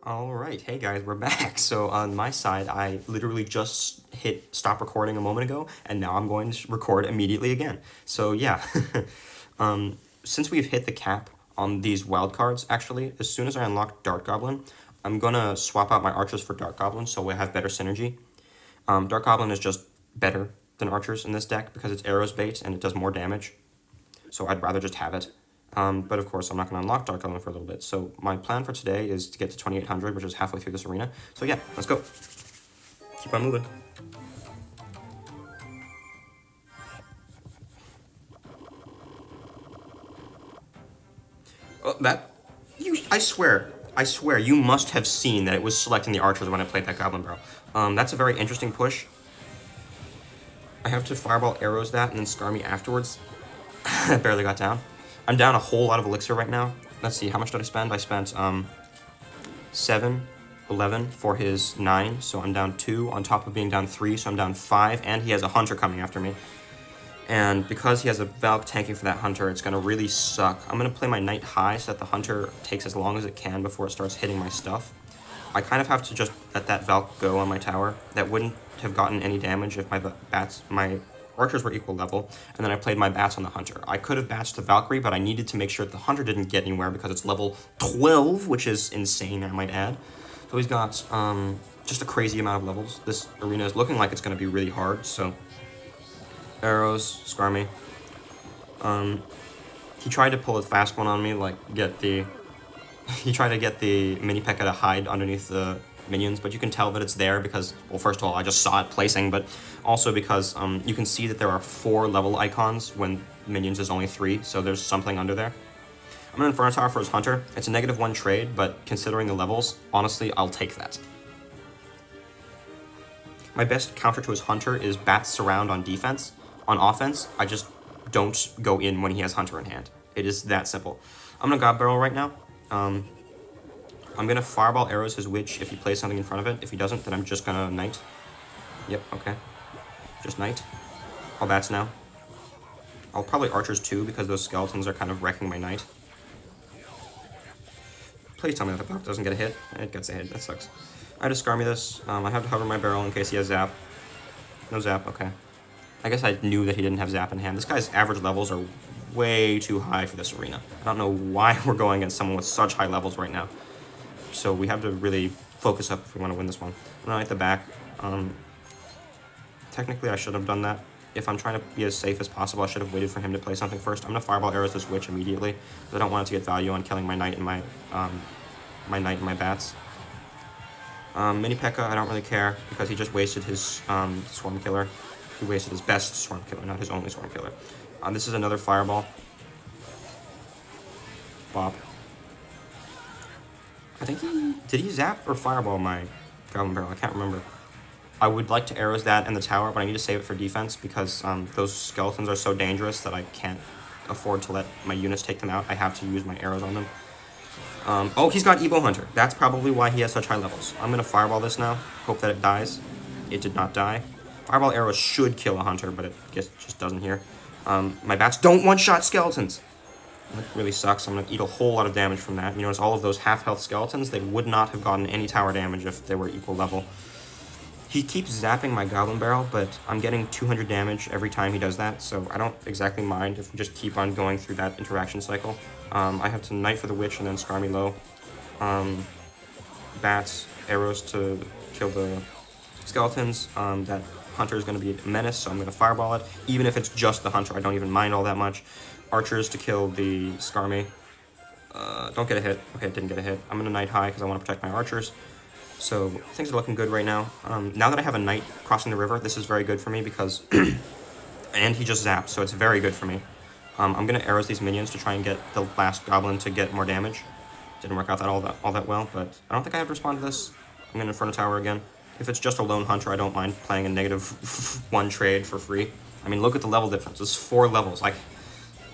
Alright, hey guys, we're back. So on my side, I literally just hit stop recording a moment ago, and now I'm going to record immediately again. So yeah, since we've hit the cap on these wild cards, actually, as soon as I unlock Dart Goblin, I'm gonna swap out my archers for Dart Goblin so we have better synergy. Dart Goblin is just better than archers in this deck because it's arrows bait and it does more damage. So I'd rather just have it. But of course, I'm not going to unlock Dark Element for a little bit. So my plan for today is to get to 2800, which is halfway through this arena. So yeah, let's go. Keep on moving. Oh, I swear, you must have seen that it was selecting the archers when I played that Goblin Barrel. That's a very interesting push. I have to Fireball arrows that and then Scar me afterwards. I barely got down. I'm down a whole lot of elixir right now. Let's see, how much did I spend? I spent 7, 11 for his 9, so I'm down 2 on top of being down 3, so I'm down 5, and he has a hunter coming after me. And because he has a Valk tanking for that hunter, it's going to really suck. I'm going to play my knight high so that the hunter takes as long as it can before it starts hitting my stuff. I kind of have to just let that Valk go on my tower. That wouldn't have gotten any damage if my archers were equal level, and then I played my bats on the hunter. I could have batched the Valkyrie, but I needed to make sure that the hunter didn't get anywhere because it's level 12, which is insane, I might add. So he's got just a crazy amount of levels. This arena is looking like it's going to be really hard, so arrows, scar me. He tried to pull a fast one on me, like he tried to get the mini P.E.K.K.A to hide underneath the minions, but you can tell that it's there because, well, first of all, I just saw it placing, but also because you can see that there are 4 level icons when minions is only 3, so there's something under there. I'm going to Inferno Tower for his hunter. It's a -1 trade, but considering the levels, honestly, I'll take that. My best counter to his hunter is Bat's Surround on defense. On offense, I just don't go in when he has hunter in hand. It is that simple. I'm going to God Barrel right now. I'm going to Fireball arrows his witch if he plays something in front of it. If he doesn't, then I'm just going to Knight. Yep, okay. Just Knight. All bats now. I'll probably Archers too, because those skeletons are kind of wrecking my Knight. Please tell me that the Valk doesn't get a hit. It gets a hit, that sucks. I just Scar me this. I have to hover my barrel in case he has Zap. No Zap, okay. I guess I knew that he didn't have Zap in hand. This guy's average levels are way too high for this arena. I don't know why we're going against someone with such high levels right now. So we have to really focus up if we want to win this one. I'm gonna Knight the back. Technically, I should have done that. If I'm trying to be as safe as possible, I should have waited for him to play something first. I'm gonna Fireball arrows this witch immediately, because I don't want it to get value on killing my knight and my knight and my bats. Mini P.E.K.K.A, I don't really care, because he just wasted his Swarm Killer. He wasted his best Swarm Killer, not his only Swarm Killer. This is another Fireball. Bop. I think did he Zap or Fireball my Goblin Barrel? I can't remember. I would like to arrows that in the tower, but I need to save it for defense because those skeletons are so dangerous that I can't afford to let my units take them out. I have to use my arrows on them. Oh, he's got Evo Hunter. That's probably why he has such high levels. I'm going to Fireball this now. Hope that it dies. It did not die. Fireball arrows should kill a Hunter, but it just doesn't here. My bats don't one-shot skeletons. That really sucks. I'm going to eat a whole lot of damage from that. You notice all of those half-health skeletons, they would not have gotten any tower damage if they were equal level. He keeps zapping my Goblin Barrel, but I'm getting 200 damage every time he does that, so I don't exactly mind if we just keep on going through that interaction cycle. I have to Knight for the Witch and then Scar me low. Bats, arrows to kill the skeletons. That Hunter is going to be a menace, so I'm going to Fireball it. Even if it's just the Hunter, I don't even mind all that much. Archers to kill the Scar me. Don't get a hit. Okay, it didn't get a hit. I'm going to Knight high because I want to protect my archers. So things are looking good right now. Now that I have a knight crossing the river, this is very good for me because... and he just zaps, so it's very good for me. I'm going to arrows these minions to try and get the last goblin to get more damage. Didn't work out all that well, but I don't think I have to respond to this. I'm going to Inferno Tower again. If it's just a lone hunter, I don't mind playing a -1 trade for free. I mean, look at the level difference. It's 4 levels. Like,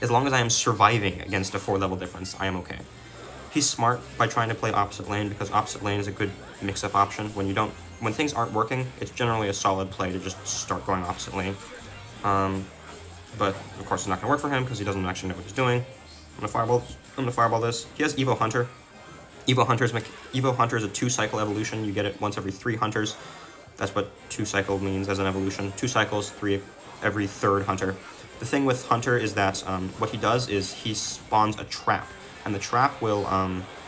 as long as I am surviving against a 4-level difference, I am okay. He's smart by trying to play opposite lane because opposite lane is a good mix-up option. When things aren't working, it's generally a solid play to just start going opposite lane. But of course, it's not gonna work for him because he doesn't actually know what he's doing. I'm gonna fireball this. He has Evo Hunter. Evo Hunter's Evo Hunter is a 2-cycle evolution. You get it once every 3 hunters. That's what 2-cycle means as an evolution. 2 cycles, 3 every 3rd hunter. The thing with Hunter is that what he does is he spawns a trap, and the trap will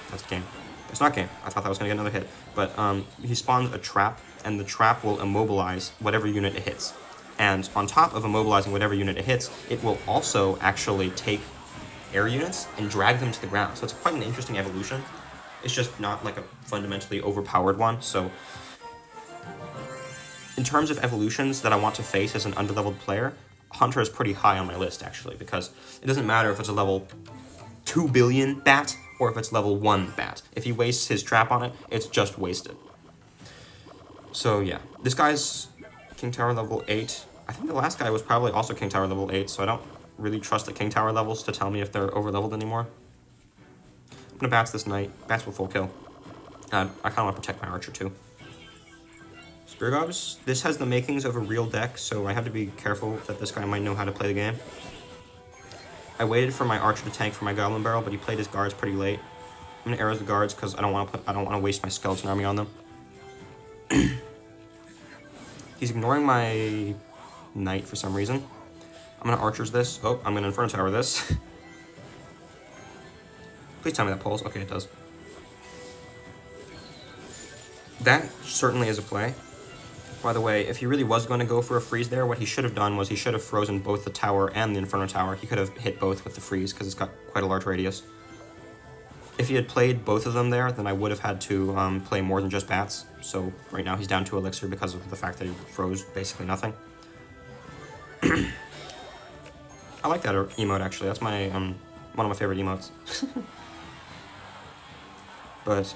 that's game. It's not game. I thought that was gonna get another hit, but he spawns a trap, and the trap will immobilize whatever unit it hits. And on top of immobilizing whatever unit it hits, it will also actually take air units and drag them to the ground. So it's quite an interesting evolution. It's just not like a fundamentally overpowered one. So in terms of evolutions that I want to face as an underleveled player, Hunter is pretty high on my list, actually, because it doesn't matter if it's a level 2 billion bat or if it's level 1 bat. If he wastes his trap on it, it's just wasted. So yeah, this guy's King Tower level 8. I think the last guy was probably also King Tower level 8, so I don't really trust the King Tower levels to tell me if they're over-leveled anymore. I'm gonna bats this knight. Bats will full kill. I kind of want to protect my archer too. Spear Gobs, this has the makings of a real deck, so I have to be careful that this guy might know how to play the game. I waited for my archer to tank for my goblin barrel, but he played his guards pretty late. I'm gonna arrows the guards because I don't want to waste my skeleton army on them. He's ignoring my knight for some reason. I'm gonna archers this. Oh, I'm gonna inferno tower this. Please tell me that pulls. Okay, it does. That certainly is a play. By the way, if he really was going to go for a freeze there, what he should have done was he should have frozen both the tower and the Inferno Tower. He could have hit both with the freeze, because it's got quite a large radius. If he had played both of them there, then I would have had to play more than just bats. So right now he's down 2 elixir because of the fact that he froze basically nothing. I like that emote, actually. That's my one of my favorite emotes. But,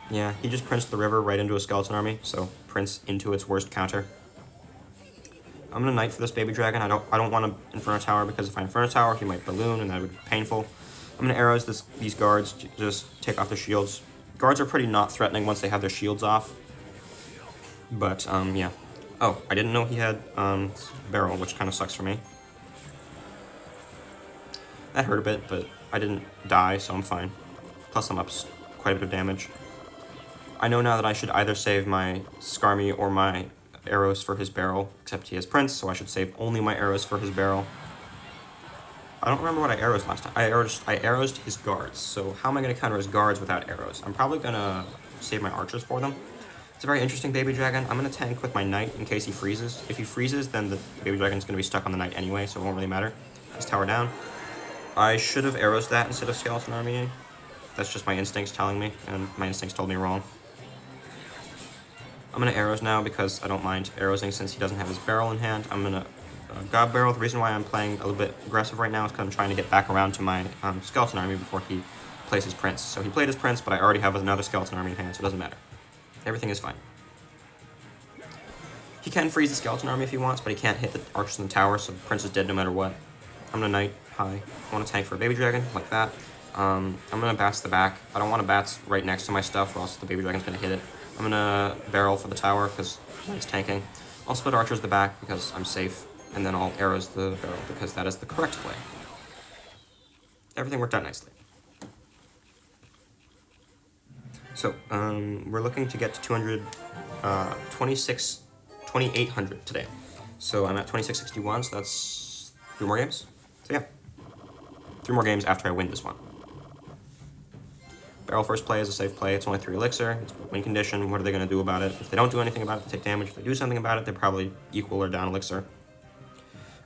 yeah, he just princed the river right into a skeleton army, so prince into its worst counter. I'm gonna knight for this baby dragon. I don't want to Inferno Tower, because if I Inferno Tower, he might balloon, and that would be painful. I'm gonna arrows these guards, just take off their shields. Guards are pretty not threatening once they have their shields off. But, yeah. Oh, I didn't know he had, barrel, which kind of sucks for me. That hurt a bit, but I didn't die, so I'm fine. Plus I'm up quite a bit of damage. I know now that I should either save my Skarmy or my arrows for his barrel, except he has Prince, so I should save only my arrows for his barrel. I don't remember what I arrows last time. I arrows his guards, so how am I going to counter his guards without arrows? I'm probably going to save my archers for them. It's a very interesting baby dragon. I'm going to tank with my knight in case he freezes. If he freezes, then the baby dragon's going to be stuck on the knight anyway, so it won't really matter. His tower down. I should have arrows that instead of skeleton armying. That's just my instincts telling me, and my instincts told me wrong. I'm going to arrows now because I don't mind arrowsing since he doesn't have his barrel in hand. I'm going to God barrel. The reason why I'm playing a little bit aggressive right now is because I'm trying to get back around to my skeleton army before he plays his prince. So he played his prince, but I already have another skeleton army in hand, so it doesn't matter. Everything is fine. He can freeze the skeleton army if he wants, but he can't hit the archers in the tower, so the prince is dead no matter what. I'm going to knight high. I want to tank for a baby dragon, like that. I'm going to bats the back. I don't want to bats right next to my stuff, or else the baby dragon's going to hit it. I'm going to barrel for the tower, because he's tanking. I'll split archers the back, because I'm safe. And then I'll arrows the barrel, because that is the correct play. Everything worked out nicely. So, we're looking to get to 2,800 today. So I'm at 2661, so that's 3 more games. So yeah, 3 more games after I win this one. Barrel first play is a safe play. It's only 3 elixir. It's win condition. What are they going to do about it? If they don't do anything about it, they take damage. If they do something about it, they're probably equal or down elixir.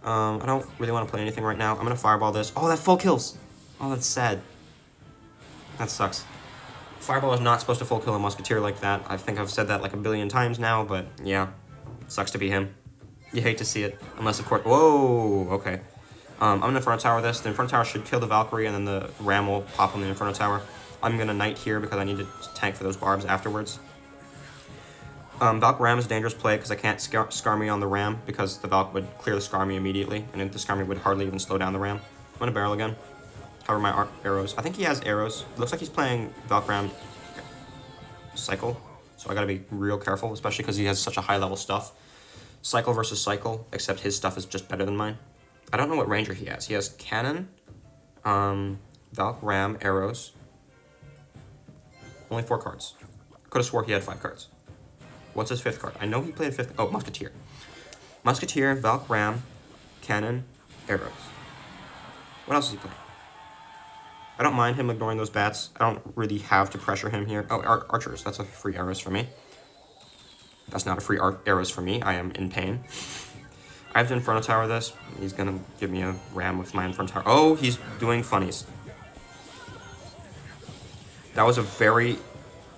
I don't really want to play anything right now. I'm going to fireball this. Oh, that full kills! Oh, that's sad. That sucks. Fireball is not supposed to full kill a musketeer like that. I think I've said that like a billion times now, but yeah. Sucks to be him. You hate to see it. Unless, of course... Whoa! Okay. I'm going to Inferno Tower this. The Inferno Tower should kill the Valkyrie, and then the Ram will pop on the Inferno Tower. I'm going to Knight here because I need to tank for those barbs afterwards. Valk Ram is a dangerous play because I can't Skarmy on the Ram because the Valk would clear the Skarmy immediately, and the Skarmy would hardly even slow down the Ram. I'm going to barrel again. Cover my arrows. I think he has arrows. It looks like he's playing Valk Ram Cycle, so I got to be real careful, especially because he has such a high level stuff. Cycle versus Cycle, except his stuff is just better than mine. I don't know what ranger he has. He has Cannon, Valk Ram, arrows. Only 4 cards. Could have swore he had 5 cards. What's his 5th card? I know he played 5th. Oh, Musketeer. Musketeer, Valk, Ram, Cannon, Arrows. What else is he playing? I don't mind him ignoring those bats. I don't really have to pressure him here. Oh, Archers. That's a free arrows for me. That's not a free arrows for me. I am in pain. I have to Inferno Tower this. He's going to give me a Ram with my Inferno Tower. Oh, he's doing funnies. That was a very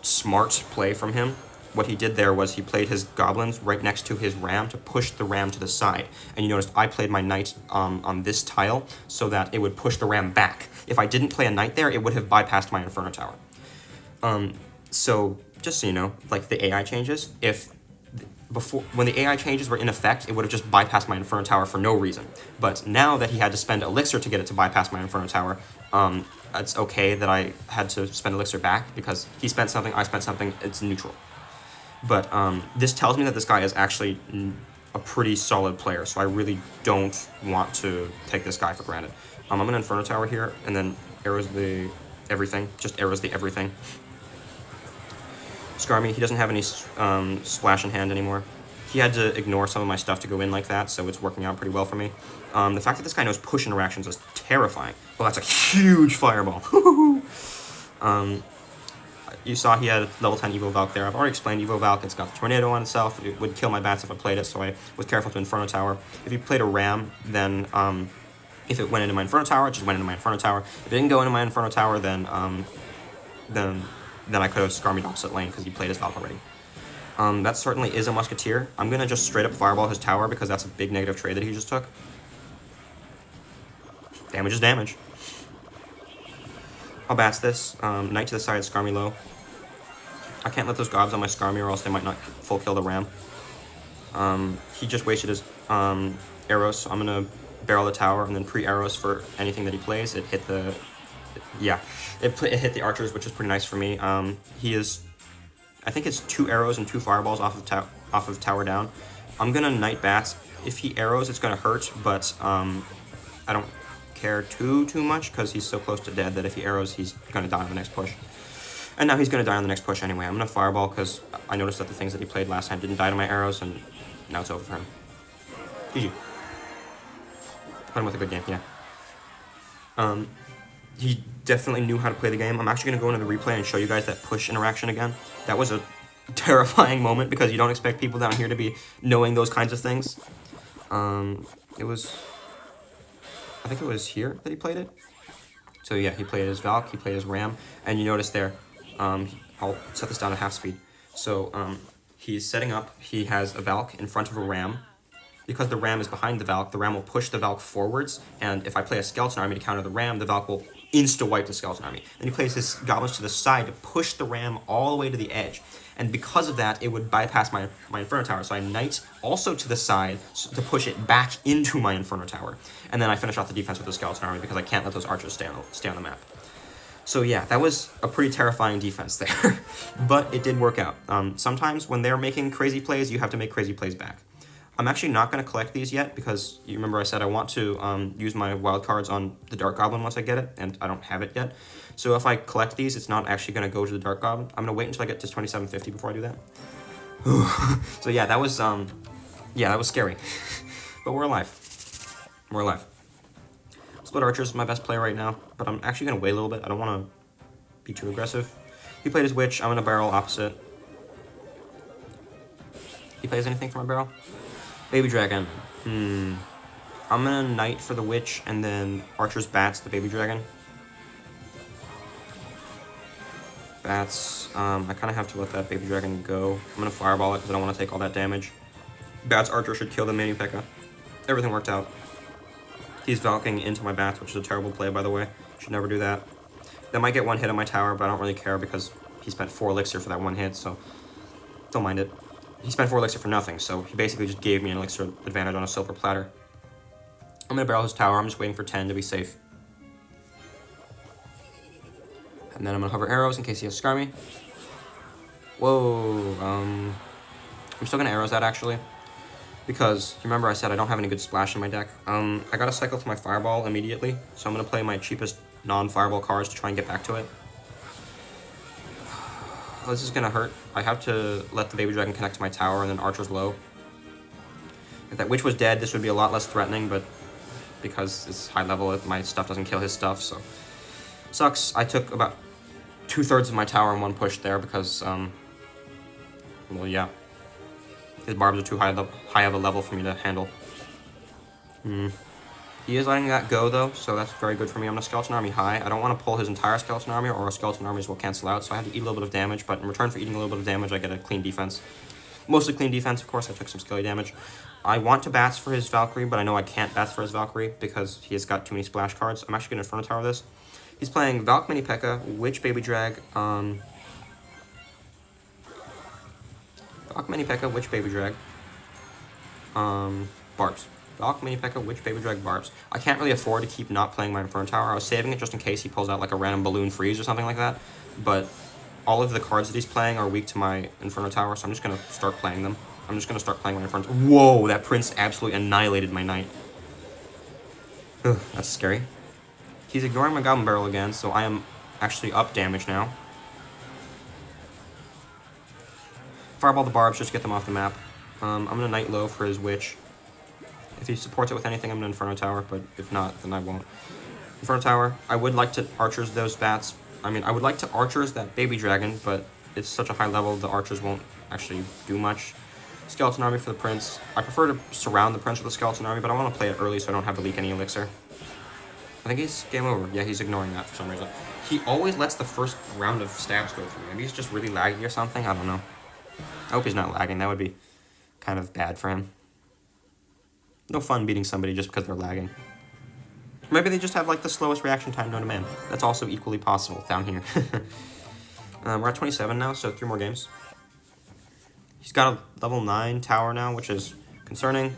smart play from him. What he did there was he played his goblins right next to his ram to push the ram to the side. And you noticed I played my knight on this tile so that it would push the ram back. If I didn't play a knight there, it would have bypassed my Inferno Tower. So just so you know, like the AI changes, when the AI changes were in effect, it would have just bypassed my Inferno Tower for no reason. But now that he had to spend Elixir to get it to bypass my Inferno Tower, it's okay that I had to spend Elixir back because he spent something, I spent something, it's neutral. But this tells me that this guy is actually a pretty solid player, so I really don't want to take this guy for granted. I'm going to Inferno Tower here, and then arrows the everything, just arrows the everything. Skarmy, he doesn't have any splash in hand anymore. He had to ignore some of my stuff to go in like that, so it's working out pretty well for me. The fact that this guy knows push interactions is terrifying. Well, that's a huge fireball. You saw he had level 10 Evo Valk there. I've already explained Evo Valk. It's got the Tornado on itself. It would kill my bats if I played it, so I was careful to Inferno Tower. If you played a Ram, then if it went into my Inferno Tower, it just went into my Inferno Tower. If it didn't go into my Inferno Tower, then I could have Skarmied opposite lane because he played his Valk already. That certainly is a Musketeer. I'm going to just straight up Fireball his tower because that's a big negative trade that he just took. Damage is damage. I'll bats this. Knight to the side, Skarmy low. I can't let those gobs on my Skarmy or else they might not full kill the Ram. He just wasted his arrows, so I'm going to barrel the tower and then pre-arrows for anything that he plays. It hit the... Yeah, it hit the archers, which is pretty nice for me. He is... I think it's 2 arrows and 2 fireballs off of tower down. I'm going to Knight bats. If he arrows, it's going to hurt, but I don't care too much because he's so close to dead that if he arrows, he's going to die on the next push. And now he's going to die on the next push anyway. I'm going to Fireball because I noticed that the things that he played last time didn't die to my arrows, and now it's over for him. GG. Put him with a good game, yeah. He definitely knew how to play the game. I'm actually going to go into the replay and show you guys that push interaction again. That was a terrifying moment because you don't expect people down here to be knowing those kinds of things. I think it was here that he played it. So yeah, he played his Valk, he played his Ram, and you notice there, I'll set this down to half speed. So he's setting up, he has a Valk in front of a Ram. Because the Ram is behind the Valk will push the Valk forwards, and if I play a Skeleton Army to counter the Ram, the Valk will insta-wipe the Skeleton Army. Then he plays his Goblins to the side to push the Ram all the way to the edge. And because of that, it would bypass my Inferno Tower. So I Knight also to the side to push it back into my Inferno Tower. And then I finish off the defense with the Skeleton Army because I can't let those archers stay on the map. So yeah, that was a pretty terrifying defense there. But it did work out. Sometimes when they're making crazy plays, you have to make crazy plays back. I'm actually not going to collect these yet because you remember I said I want to use my wild cards on the Dark Goblin once I get it, and I don't have it yet. So if I collect these, it's not actually going to go to the Dark Goblin. I'm going to wait until I get to 2750 before I do that. So yeah, that was scary. But we're alive. We're alive. Split Archers is my best play right now, but I'm actually going to wait a little bit. I don't want to be too aggressive. He played his Witch. I'm going to barrel opposite. He plays anything for my barrel? Baby Dragon. I'm gonna Knight for the Witch, and then Archer's Bats the Baby Dragon. Bats, I kind of have to let that Baby Dragon go. I'm gonna Fireball it because I don't want to take all that damage. Bats Archer should kill the Mini P.E.K.K.A. Everything worked out. He's Valking into my Bats, which is a terrible play, by the way. Should never do that. That might get one hit on my tower, but I don't really care because he spent 4 elixir for that one hit, so don't mind it. He spent 4 elixir for nothing, so he basically just gave me an elixir advantage on a silver platter. I'm going to barrel his tower. I'm just waiting for 10 to be safe. And then I'm going to hover arrows in case he has Skarmy. Whoa. I'm still going to arrows that, actually. Because, remember I said I don't have any good splash in my deck. I got to cycle to my Fireball immediately, so I'm going to play my cheapest non-Fireball cards to try and get back to it. Oh, this is gonna hurt. I have to let the baby dragon connect to my tower and then archer's low. If that witch was dead, this would be a lot less threatening, but because it's high level, my stuff doesn't kill his stuff, so... Sucks. I took about 2/3 of my tower in one push there because, well, yeah. His barbs are too high of a level for me to handle. He is letting that go, though, so that's very good for me. I'm gonna Skeleton Army high. I don't want to pull his entire Skeleton Army, or Skeleton Armies will cancel out, so I have to eat a little bit of damage, but in return for eating a little bit of damage, I get a clean defense. Mostly clean defense, of course. I took some skelly damage. I want to bats for his Valkyrie, but I know I can't bats for his Valkyrie because he has got too many splash cards. I'm actually going to Inferno Tower this. He's playing Valk Mini P.E.K.K.A, Witch Baby Drag, Valk Mini P.E.K.K.A, Witch Baby Drag, Barbs. Valk Mini P.E.K.K.A, Witch Baby Drag, Barbs. I can't really afford to keep not playing my Inferno Tower. I was saving it just in case he pulls out like a random balloon freeze or something like that, but all of the cards that he's playing are weak to my Inferno Tower, so I'm just going to start playing them. I'm just going to start playing my Inferno. Whoa, that Prince absolutely annihilated my knight. Ugh, that's scary. He's ignoring my Goblin Barrel again, so I am actually up damage now. Fireball the Barbs, just get them off the map. I'm going to Knight low for his Witch. If he supports it with anything, I'm going to Inferno Tower, but if not, then I won't. Inferno Tower. I would like to Archers those bats. I mean, I would like to Archers that Baby Dragon, but it's such a high level, the Archers won't actually do much. Skeleton Army for the Prince. I prefer to surround the Prince with a Skeleton Army, but I want to play it early so I don't have to leak any elixir. I think he's game over. Yeah, he's ignoring that for some reason. He always lets the first round of stabs go through. Maybe he's just really laggy or something. I don't know. I hope he's not lagging. That would be kind of bad for him. No fun beating somebody just because they're lagging. Maybe they just have like the slowest reaction time known to man. That's also equally possible down here. We're at 27 now, so 3 more games. He's got a level 9 tower now, which is concerning.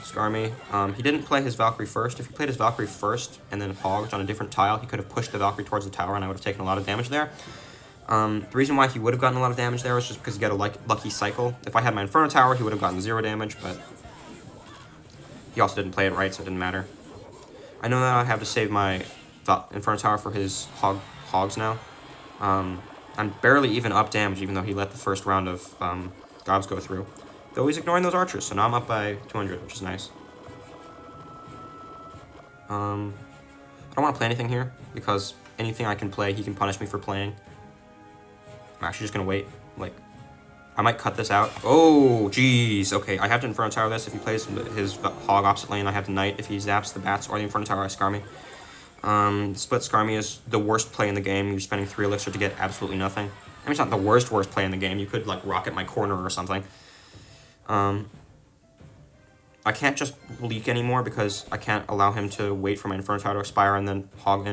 Skarmy. He didn't play his Valkyrie first. If he played his Valkyrie first and then hogged on a different tile, he could have pushed the Valkyrie towards the tower and I would have taken a lot of damage there. The reason why he would have gotten a lot of damage there was just because he got a lucky cycle. If I had my Inferno Tower, he would have gotten 0 damage, but he also didn't play it right, so it didn't matter. I know that I have to save my Inferno Tower for his hogs now. I'm barely even up damage, even though he let the first round of gobs go through. Though he's ignoring those archers, so now I'm up by 200, which is nice. I don't want to play anything here, because anything I can play, he can punish me for playing. I'm actually just going to wait. Like, I might cut this out. Oh, jeez. Okay, I have to Inferno Tower this. If he plays his hog opposite lane, I have to Knight. If he zaps the bats or the Inferno Tower, I Skarmy. Split Skarmy is the worst play in the game. You're spending 3 elixir to get absolutely nothing. I mean, it's not the worst play in the game. You could, like, rocket my corner or something. I can't just leak anymore because I can't allow him to wait for my Inferno Tower to expire and then hog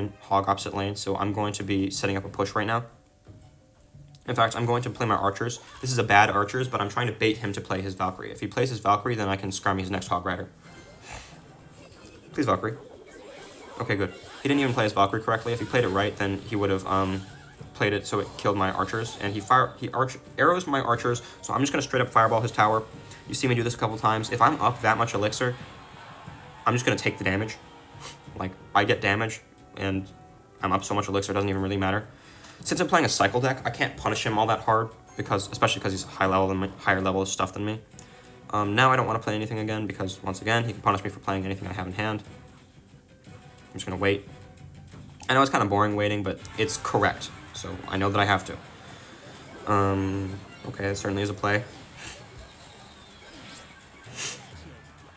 opposite lane. So I'm going to be setting up a push right now. In fact, I'm going to play my archers. This is a bad archers, but I'm trying to bait him to play his Valkyrie. If he plays his Valkyrie, then I can Skarmy his next Hog Rider. Please, Valkyrie. Okay, good. He didn't even play his Valkyrie correctly. If he played it right, then he would have played it so it killed my archers. And he arrows my archers, so I'm just going to straight up fireball his tower. You see me do this a couple times. If I'm up that much elixir, I'm just going to take the damage. Like, I get damage, and I'm up so much elixir, it doesn't even really matter. Since I'm playing a cycle deck, I can't punish him all that hard, especially because he's higher level of stuff than me. Now I don't want to play anything again, because, once again, he can punish me for playing anything I have in hand. I'm just going to wait. I know it's kind of boring waiting, but it's correct, so I know that I have to. Okay, that certainly is a play.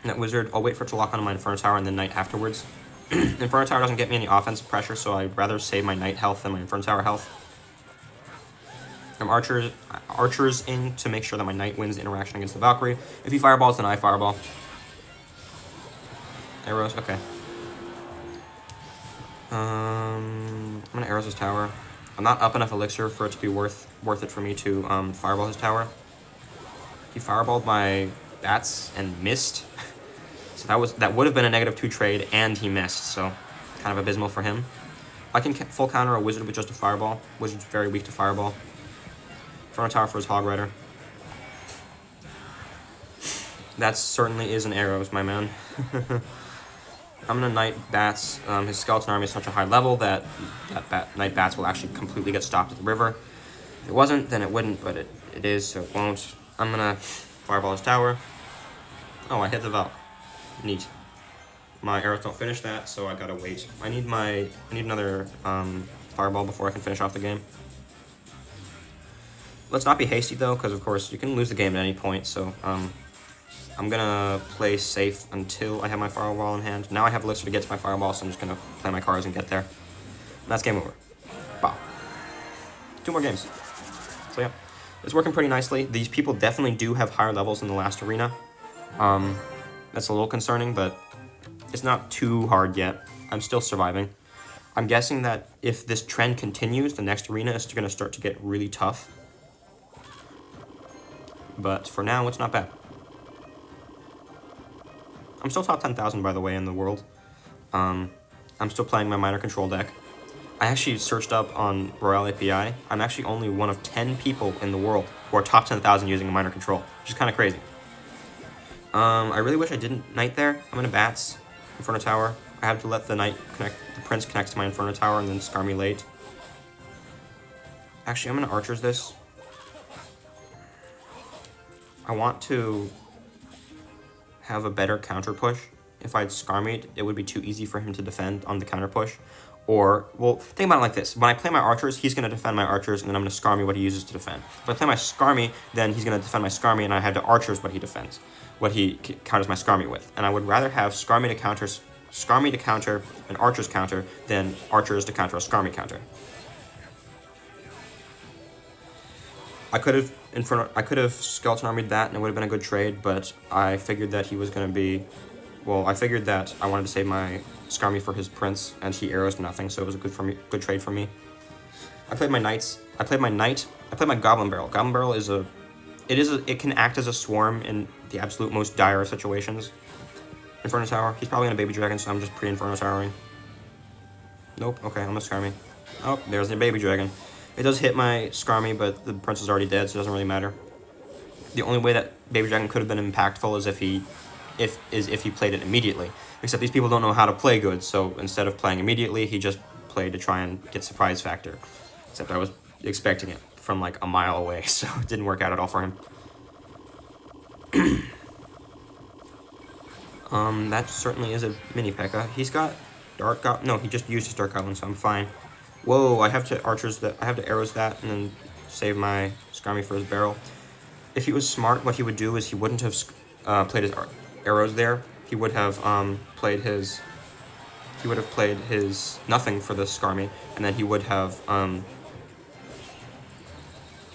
That wizard, I'll wait for it to lock onto my Inferno Tower and then Knight afterwards. Inferno Tower doesn't get me any offensive pressure, so I'd rather save my Knight health than my Inferno Tower health. I'm archers in to make sure that my Knight wins the interaction against the Valkyrie. If he fireballs, then I fireball. Arrows, okay. I'm gonna arrows his tower. I'm not up enough elixir for it to be worth it for me to fireball his tower. He fireballed my bats and missed. So that would have been a -2 trade, and he missed, so kind of abysmal for him. I can full counter a wizard with just a fireball. Wizard's very weak to fireball. Inferno Tower for his Hog Rider. That certainly is an arrows, my man. I'm gonna Knight Bats. His Skeleton Army is such a high level that Knight Bats will actually completely get stopped at the river. it wasn't, then it wouldn't, but it is, so it won't. I'm gonna fireball his tower. Oh, I hit the Valk. Neat. My arrows don't finish that, so I gotta wait. I need another fireball before I can finish off the game. Let's not be hasty though, because of course you can lose the game at any point. So I'm gonna play safe until I have my fireball in hand. Now I have elixir to get to my fireball, so I'm just gonna play my cards and get there. And that's game over. Wow. 2 more games. So yeah, it's working pretty nicely. These people definitely do have higher levels than the last arena. That's a little concerning, but it's not too hard yet. I'm still surviving. I'm guessing that if this trend continues, the next arena is going to start to get really tough. But for now, it's not bad. I'm still top 10,000, by the way, in the world. I'm still playing my minor control deck. I actually searched up on Royale API. I'm actually only one of 10 people in the world who are top 10,000 using a minor control, which is kind of crazy. I really wish I didn't knight there. I'm gonna bats Inferno Tower. I have to let the prince connect to my Inferno Tower and then scar me late. Actually, I'm gonna archers this. I want to have a better counter push. If I'd scar me, it would be too easy for him to defend on the counter push. Or, well, think about it like this. When I play my archers, he's going to defend my archers, and then I'm going to scar me what he uses to defend. If I play my scar me, then he's going to defend my scar me, and I have to archers what he defends, what he counters my scar me with. And I would rather have scar me to counter an archer's counter than archers to counter a scar me counter. I could have skeleton armied that, and it would have been a good trade, but I figured that he was going to be... Well, I figured that I wanted to save my Skarmy for his prince, and he arrows nothing, so it was a good trade for me. I played my knights. I played my knight. I played my goblin barrel. Goblin barrel is it can act as a swarm in the absolute most dire situations. Inferno Tower. He's probably in a baby dragon, so I'm just pre-Inferno Towering. Nope. Okay, I'm gonna Skarmy. Oh, there's the baby dragon. It does hit my Skarmy, but the prince is already dead, so it doesn't really matter. The only way that baby dragon could have been impactful is if he played it immediately. Except these people don't know how to play good, so instead of playing immediately, he just played to try and get surprise factor. Except I was expecting it from like a mile away, so it didn't work out at all for him. That certainly is a mini P.E.K.K.A. He's got Dark Goblin. No, he just used his Dark Goblin, so I'm fine. Whoa, I have to arrows that, and then save my Skarmy for his barrel. If he was smart, what he would do is he wouldn't have played his arrows there. He would have played his nothing for the Skarmy, and then he would have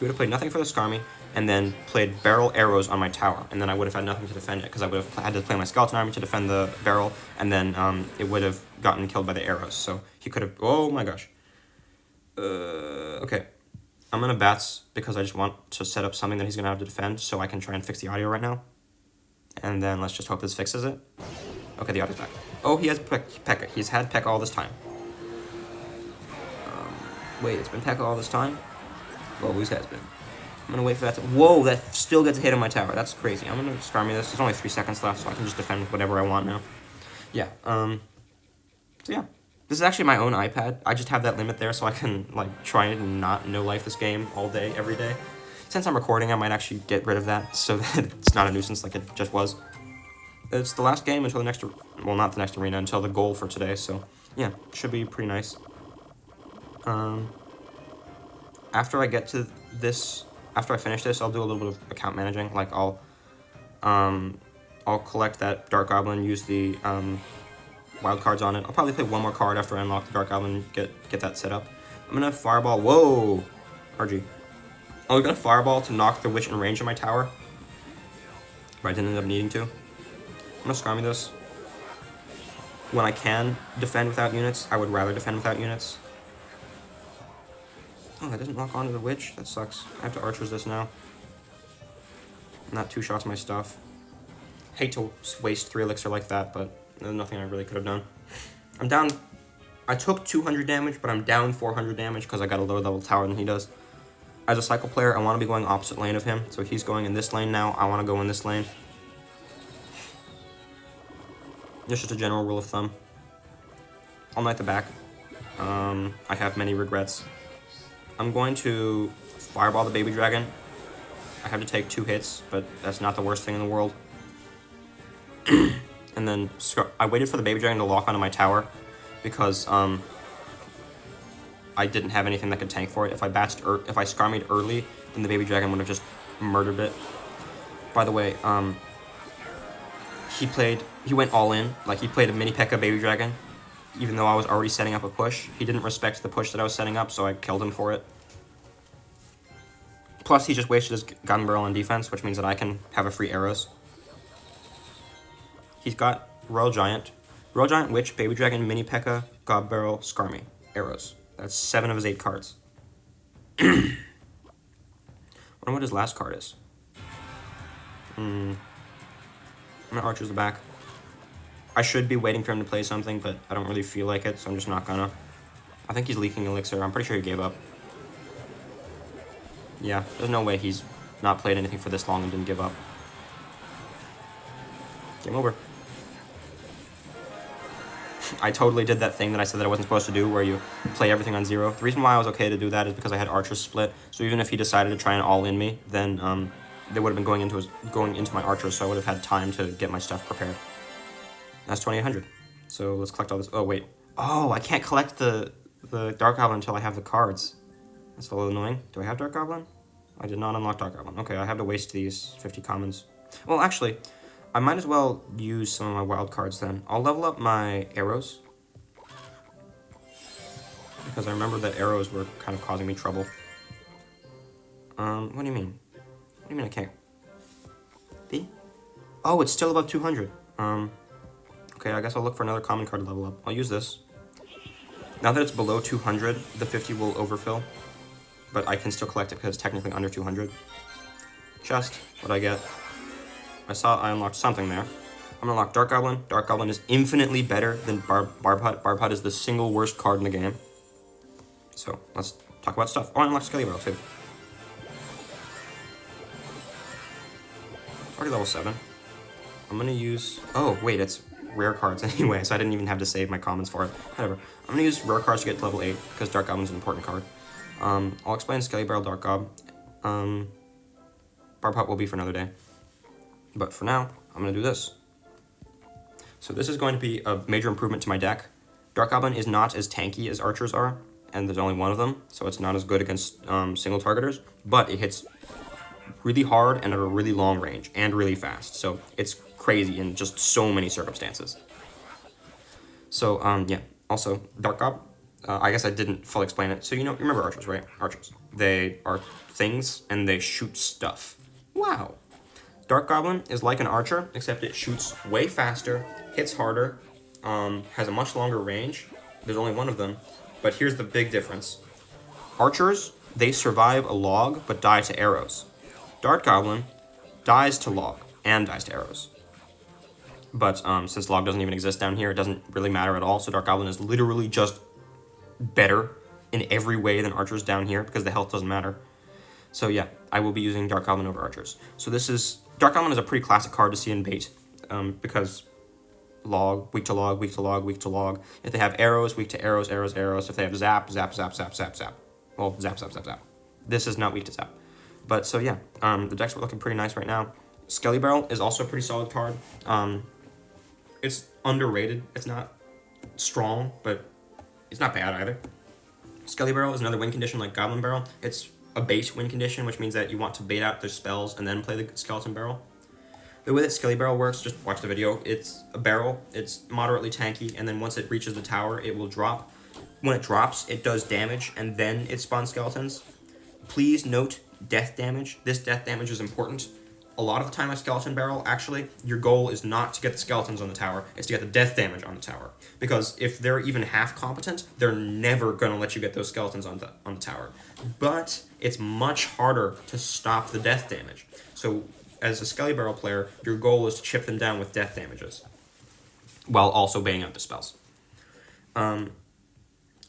played nothing for the Skarmy, and then played barrel arrows on my tower, and then I would have had nothing to defend it, because I would have had to play my skeleton army to defend the barrel, and then it would have gotten killed by the arrows. So he could have. Oh my gosh. Okay. I'm gonna bats because I just want to set up something that he's gonna have to defend, so I can try and fix the audio right now. And then let's just hope this fixes it. Okay, the audio's back. Oh, he has P.E.K.K.A. He's had P.E.K.K.A. all this time. Wait, it's been P.E.K.K.A. all this time? Well, whose has been? I'm gonna wait for that to... Whoa, that still gets a hit on my tower. That's crazy. I'm gonna Skarmy this. There's only 3 seconds left, so I can just defend with whatever I want now. Yeah, so yeah. This is actually my own iPad. I just have that limit there so I can, like, try and not no-life this game all day, every day. Since I'm recording, I might actually get rid of that so that it's not a nuisance like it just was. It's the last game until the next... Well, not the next arena, until the goal for today, so... Yeah, should be pretty nice. After I get to this... After I finish this, I'll do a little bit of account managing. Like, I'll collect that Dark Goblin, use the, wild cards on it. I'll probably play one more card after I unlock the Dark Goblin, get that set up. I'm gonna Fireball... Whoa! RG. I was gonna Fireball to knock the Witch in range of my tower, but I didn't end up needing to. I'm gonna Skarmy this. When I can defend without units, I would rather defend without units. Oh, that doesn't lock onto the Witch? That sucks. I have to archers this now. Not 2 shots my stuff. Hate to waste 3 elixir like that, but there's nothing I really could have done. I'm down... I took 200 damage, but I'm down 400 damage because I got a lower level tower than he does. As a cycle player, I want to be going opposite lane of him. So if he's going in this lane now, I want to go in this lane. It's just a general rule of thumb. I'll knight the back. I have many regrets. I'm going to Fireball the baby dragon. I have to take 2 hits, but that's not the worst thing in the world. And then I waited for the baby dragon to lock onto my tower because I didn't have anything that could tank for it. If I Skarmied early, then the baby dragon would have just murdered it. By the way, he went all in. Like, he played a mini P.E.K.K.A baby dragon, even though I was already setting up a push. He didn't respect the push that I was setting up, so I killed him for it. Plus, he just wasted his gun barrel on defense, which means that I can have a free arrows. He's got Royal Giant, Witch, Baby Dragon, Mini P.E.K.K.A, God Barrel, Skarmy, arrows. That's 7 of his 8 cards. I wonder what his last card is. I'm gonna Archer's the back. I should be waiting for him to play something, but I don't really feel like it, so I'm just not gonna. I think he's leaking Elixir. I'm pretty sure he gave up. Yeah, there's no way he's not played anything for this long and didn't give up. Game over. I totally did that thing that I said that I wasn't supposed to do, where you play everything on 0. The reason why I was okay to do that is because I had Archers split, so even if he decided to try and all-in me, then they would have been going into my Archers, so I would have had time to get my stuff prepared. That's 2,800. So let's collect all this. Oh, wait. Oh, I can't collect the Dark Goblin until I have the cards. That's a little annoying. Do I have Dark Goblin? I did not unlock Dark Goblin. Okay, I have to waste these 50 commons. Well, actually, I might as well use some of my wild cards then. I'll level up my arrows, because I remember that arrows were kind of causing me trouble. What do you mean? What do you mean I can't? B? Oh, it's still above 200. Okay, I guess I'll look for another common card to level up. I'll use this. Now that it's below 200, the 50 will overfill, but I can still collect it because it's technically under 200. Chest, what I get? I saw I unlocked something there. I'm gonna unlock Dark Goblin. Dark Goblin is infinitely better than Barb Hut. Barb Hut is the single worst card in the game. So, let's talk about stuff. Oh, I unlocked Skelly Barrel, too. Already level 7. I'm gonna use... Oh, wait, it's rare cards anyway, so I didn't even have to save my commons for it. Whatever. I'm gonna use rare cards to get to level 8, because Dark Goblin's an important card. I'll explain Skelly Barrel, Dark Gob. Barb Hut will be for another day. But for now, I'm going to do this. So this is going to be a major improvement to my deck. Dark Goblin is not as tanky as Archers are, and there's only one of them, so it's not as good against single targeters, but it hits really hard and at a really long range, and really fast, so it's crazy in just so many circumstances. So, yeah. Also, Dark Gob, I guess I didn't fully explain it. So, you remember Archers, right? Archers. They are things, and they shoot stuff. Wow. Dark Goblin is like an Archer, except it shoots way faster, hits harder, has a much longer range. There's only one of them, but here's the big difference. Archers, they survive a log, but die to arrows. Dark Goblin dies to log, and dies to arrows. But since log doesn't even exist down here, it doesn't really matter at all, so Dark Goblin is literally just better in every way than Archers down here, because the health doesn't matter. So yeah, I will be using Dark Goblin over Archers. So Dark Goblin is a pretty classic card to see in bait, because log, weak to log, weak to log, weak to log. If they have arrows, weak to arrows, arrows, arrows. If they have zap, zap, zap, zap, zap, zap. Well, zap, zap, zap, zap. This is not weak to zap. But so yeah, the decks are looking pretty nice right now. Skelly Barrel is also a pretty solid card. It's underrated. It's not strong, but it's not bad either. Skelly Barrel is another win condition like Goblin Barrel. It's a base win condition, which means that you want to bait out their spells and then play the Skeleton Barrel. The way that Skelly Barrel works, just watch the video. It's a barrel, it's moderately tanky, and then once it reaches the tower, it will drop. When it drops, it does damage, and then it spawns skeletons. Please note death damage. This death damage is important. A lot of the time at Skeleton Barrel, actually, your goal is not to get the skeletons on the tower, it's to get the death damage on the tower. Because if they're even half competent, they're never going to let you get those skeletons on the tower. But it's much harder to stop the death damage. So as a Skelly Barrel player, your goal is to chip them down with death damages, while also baiting out the spells. I'm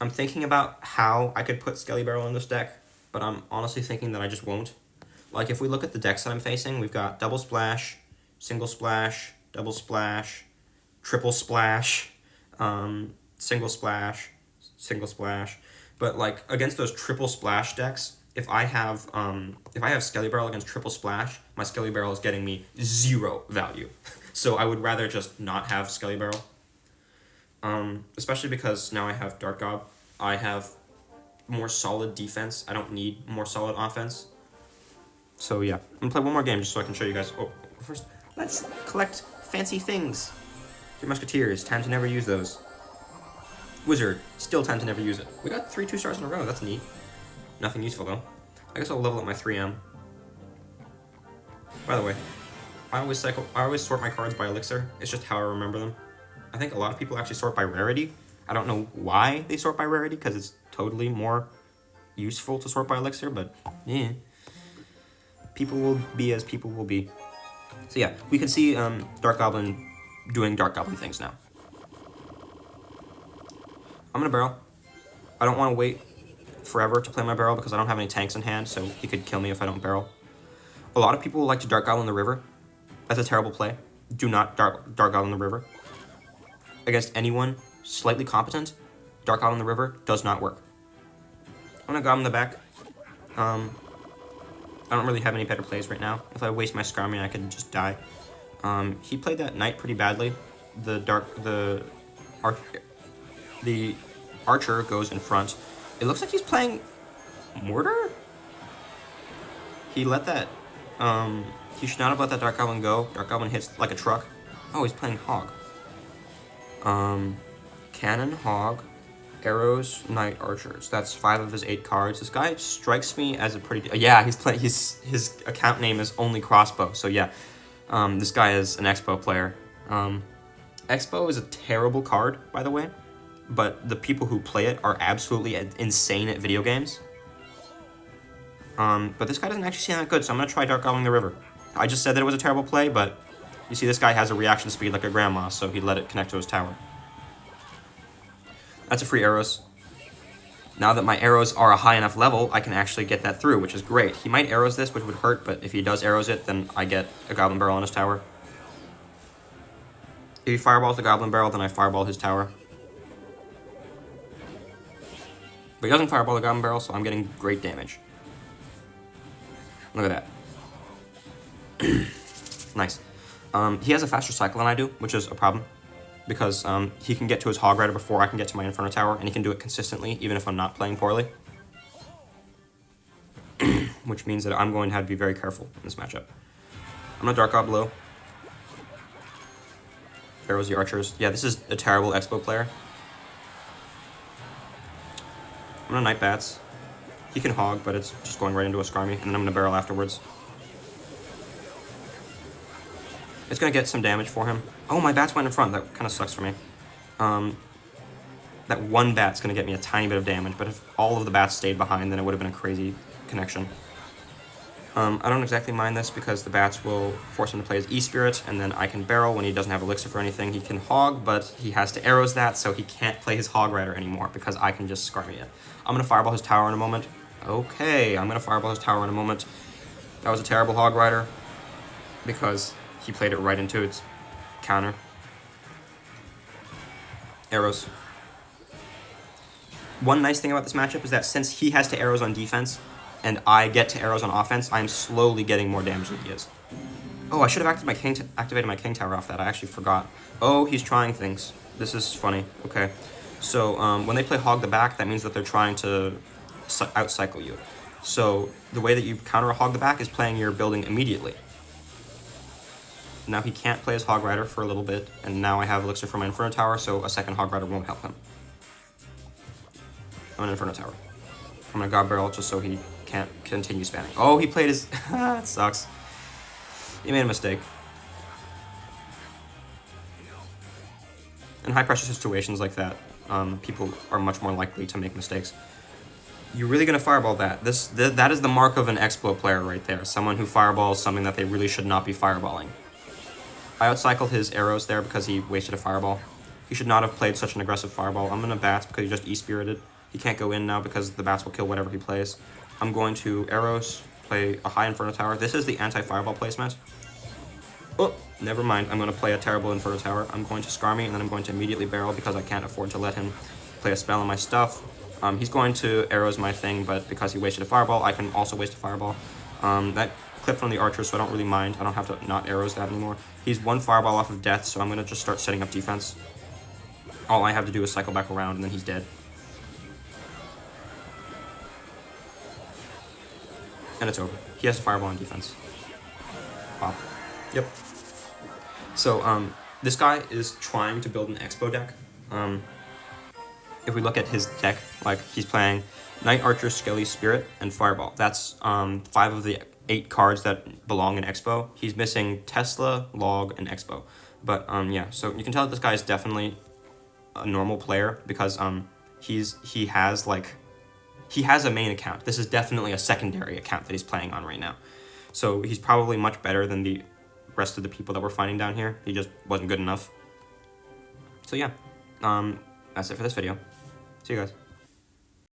thinking about how I could put Skelly Barrel in this deck, but I'm honestly thinking that I just won't. Like, if we look at the decks that I'm facing, we've got double splash, single splash, double splash, triple splash, single splash, single splash. But, like, against those triple splash decks, if I have Skelly Barrel against Triple Splash, my Skelly Barrel is getting me 0 value. So I would rather just not have Skelly Barrel. Especially because now I have Dark Gob. I have more solid defense. I don't need more solid offense. So yeah, I'm gonna play one more game just so I can show you guys. Oh, first, let's collect fancy things. 3 Musketeers, time to never use those. Wizard, still time to never use it. We got 3 2-stars in a row, that's neat. Nothing useful though. I guess I'll level up my 3M. By the way, I always sort my cards by elixir. It's just how I remember them. I think a lot of people actually sort by rarity. I don't know why they sort by rarity, because it's totally more useful to sort by elixir, but yeah. People will be as people will be. So yeah, we can see Dark Goblin doing Dark Goblin things now. I'm gonna barrel. I don't want to wait forever to play my barrel because I don't have any tanks in hand, so he could kill me if I don't barrel. A lot of people like to Dark Goblin the river. That's a terrible play. Do not Dark Goblin the river. Against anyone slightly competent, Dark Goblin the river does not work. I'm gonna Goblin the back. I don't really have any better plays right now. If I waste my Skarmy, I could just die. He played that knight pretty badly. The archer goes in front. It looks like he's playing mortar. He let that. He should not have let that Dark Goblin go. Dark Goblin hits like a truck. Oh, he's playing hog. Cannon, hog, arrows, knight, archers. That's 5 of his 8 cards. This guy strikes me as a pretty. Yeah, he's playing. His account name is only crossbow. So yeah, this guy is an Expo player. Expo is a terrible card, by the way, but the people who play it are absolutely insane at video games. But this guy doesn't actually seem that good, so I'm gonna try Dark Goblin the river. I just said that it was a terrible play, but you see this guy has a reaction speed like a grandma, so he let it connect to his tower. That's a free arrows. Now that my arrows are a high enough level, I can actually get that through, which is great. He might arrows this, which would hurt, but if he does arrows it, then I get a Goblin Barrel on his tower. If he fireballs the Goblin Barrel, then I fireball his tower. But he doesn't fireball the Goblin Barrel, so I'm getting great damage. Look at that. Nice. He has a faster cycle than I do, which is a problem. Because he can get to his Hog Rider before I can get to my Inferno Tower, and he can do it consistently, even if I'm not playing poorly. Which means that I'm going to have to be very careful in this matchup. I'm going to Dark God below. Arrows the archers. Yeah, this is a terrible Expo player. I'm going to Knight Bats. He can Hog, but it's just going right into a Skarmy, and then I'm going to barrel afterwards. It's going to get some damage for him. Oh, my bats went in front. That kind of sucks for me. That one bat's going to get me a tiny bit of damage, but if all of the bats stayed behind, then it would have been a crazy connection. I don't exactly mind this because the bats will force him to play his E-Spirit, and then I can barrel when he doesn't have Elixir for anything. He can Hog, but he has to arrows that, so he can't play his Hog Rider anymore because I can just Skarmy it. I'm going to fireball his tower in a moment. Okay, I'm going to fireball his tower in a moment. That was a terrible Hog Rider because he played it right into its counter. Arrows. One nice thing about this matchup is that since he has to arrows on defense, and I get to arrows on offense, I am slowly getting more damage than he is. Oh, I should have activated my King Tower off that. I actually forgot. Oh, he's trying things. This is funny. Okay. So, when they play Hog the Back, that means that they're trying to out-cycle you. So, the way that you counter a Hog the Back is playing your building immediately. Now he can't play his Hog Rider for a little bit, and now I have Elixir for my Inferno Tower, so a second Hog Rider won't help him. I'm an Inferno Tower. I'm gonna God Barrel just so he can't continue spamming. Oh, he played his... That sucks. He made a mistake. In high-pressure situations like that, people are much more likely to make mistakes. You're really gonna fireball that. That is the mark of an Expo player right there. Someone who fireballs something that they really should not be fireballing. I outcycled his arrows there because he wasted a fireball. He should not have played such an aggressive fireball. I'm gonna bats because he just E-Spirited. He can't go in now because the bats will kill whatever he plays. I'm going to arrows, play a high Inferno Tower. This is the anti-fireball placement. Oh, never mind. I'm going to play a terrible Inferno Tower. I'm going to Skarmy, and then I'm going to immediately barrel because I can't afford to let him play a spell on my stuff. He's going to arrows my thing, but because he wasted a fireball, I can also waste a fireball. That clipped from the archer, so I don't really mind. I don't have to not arrows that anymore. He's one fireball off of death, so I'm going to just start setting up defense. All I have to do is cycle back around, and then he's dead. And it's over. He has a fireball on defense. Pop. Yep. So, this guy is trying to build an Expo deck. If we look at his deck, like, he's playing Knight, Archer, Skelly, Spirit, and Fireball. That's 5 of the 8 cards that belong in Expo. He's missing Tesla, Log, and Expo. But, yeah, so you can tell that this guy is definitely a normal player because, he has a main account. This is definitely a secondary account that he's playing on right now. So he's probably much better than the rest of the people that we're finding down here. He just wasn't good enough. So yeah, that's it for this video. See you guys.